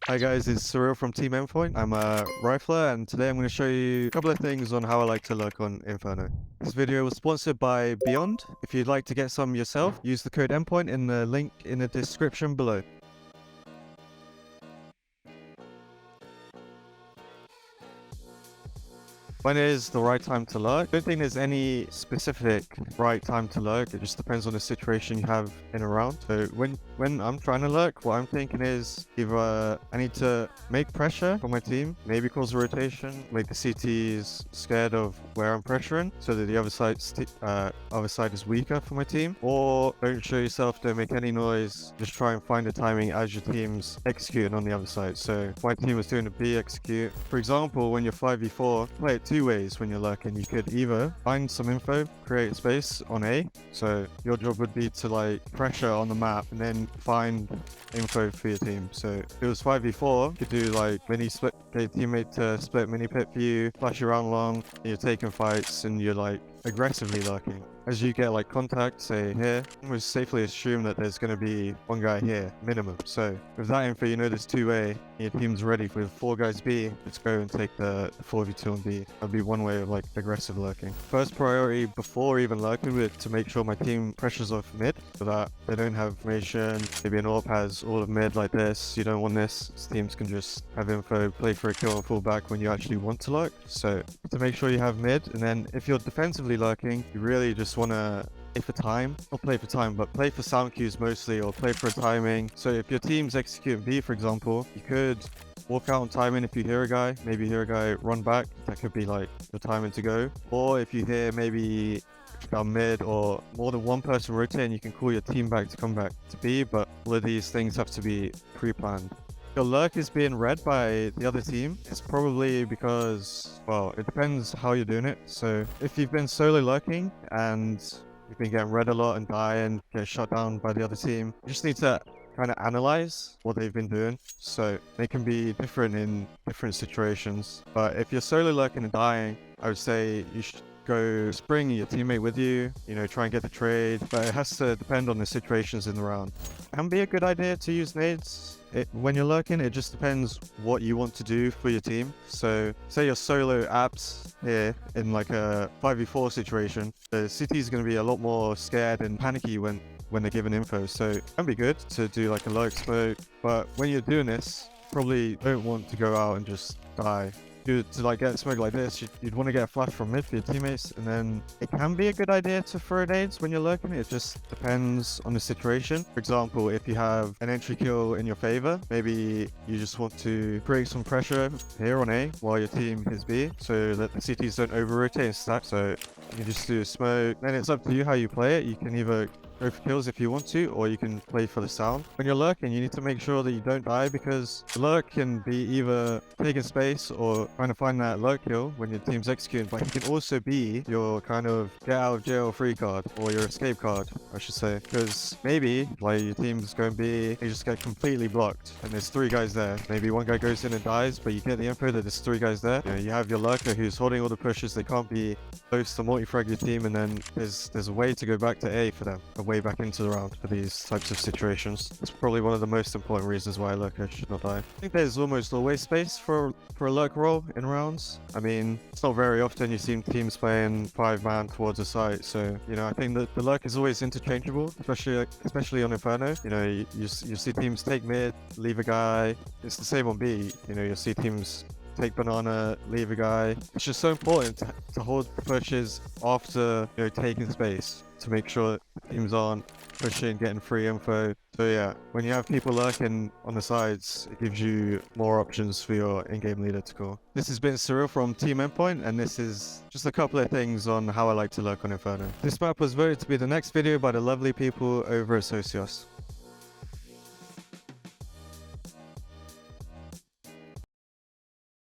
Hi guys, it's Surreal from Team Endpoint. I'm a rifler and today I'm going to show you a couple of things on how I like to lurk on Inferno. This video was sponsored by Beyond. If you'd like to get some yourself, use the code Endpoint in the link in the description below. When is the right time to lurk? I don't think there's any specific right time to lurk. It just depends on the situation you have in a round. So when I'm trying to lurk, what I'm thinking is either I need to make pressure for my team, maybe cause a rotation, make the CTs scared of where I'm pressuring so that the other side is weaker for my team, or don't show yourself, don't make any noise, just try and find the timing as your team's executing on the other side. So if my team was doing a B execute, for example, when you're 5v4, play it two ways when you're lurking. You could either find some info, create space on A, so your job would be to like pressure on the map and then find info for your team. So if it was 5v4, you could do like mini split, get your teammate to split mini pit for you, flash you around long, you're taking fights and you're like aggressively lurking. As you get like contact, say here, we safely assume that there's going to be one guy here, minimum. So with that info, you know there's 2A, your team's ready with 4 guys B, let's go and take the 4v2 on B. That'd be one way of like aggressive lurking. First priority before even lurking would to make sure my team pressures off mid so that they don't have information. Maybe an AWP has all of mid like this. You don't want this. Teams can just have info, play for a kill and fall back when you actually want to lurk. So to make sure you have mid, and then if you're defensively lurking, you really just want to play for time, not play for time, but play for sound cues mostly, or play for a timing. So if your team's executing B, for example, you could walk out on timing if you hear a guy, maybe hear a guy run back, that could be like the timing to go. Or if you hear maybe down mid or more than one person rotating, you can call your team back to come back to B, but all of these things have to be pre-planned. Your lurk is being read by the other team. It's probably because, well, it depends how you're doing it. So if you've been solo lurking and you've been getting read a lot and dying, get shut down by the other team, you just need to kind of analyze what they've been doing. So they can be different in different situations. But if you're solo lurking and dying, I would say you should go bring your teammate with you, try and get the trade, but it has to depend on the situations in the round. It can be a good idea to use nades when you're lurking. It just depends what you want to do for your team. So say you're solo apps here in like a 5v4 situation, the CT is going to be a lot more scared and panicky when they're given info. So it can be good to do like a lurk smoke, but when you're doing this, probably don't want to go out and just die. To like get smoke like this, you'd want to get a flash from mid for your teammates, and then it can be a good idea to throw nades when you're lurking. It just depends on the situation. For example, if you have an entry kill in your favor, maybe you just want to create some pressure here on A while your team is B, so that the CTs don't over-rotate and stack. So you just do a smoke, then it's up to you how you play it. You can either go for kills if you want to, or you can play for the sound. When you're lurking, you need to make sure that you don't die, because the lurk can be either taking space or trying to find that lurk kill when your team's executing, but it can also be your kind of get out of jail free card, or your escape card, I should say, because maybe like your team's going B, you just get completely blocked and there's 3 guys there. Maybe one guy goes in and dies, but you get the info that there's 3 guys there. You have your lurker who's holding all the pushes. They can't be close to multi-frag your team, and then there's a way to go back to A for them, a way back into the round for these types of situations. It's probably one of the most important reasons why a lurker should not die. I think there's almost always space for a lurk role in rounds. I mean, it's not very often you see teams playing 5-man towards a site, so I think that the lurk is always interchangeable, especially on Inferno. You see teams take mid, leave a guy. It's the same on B. You'll see teams take banana, leave a guy. It's just so important to hold the pushes after taking space, to make sure teams aren't pushing, getting free info. So yeah, when you have people lurking on the sides, it gives you more options for your in-game leader to call. This has been Surreal from Team Endpoint, and this is just a couple of things on how I like to lurk on Inferno. This map was voted to be the next video by the lovely people over at Socios.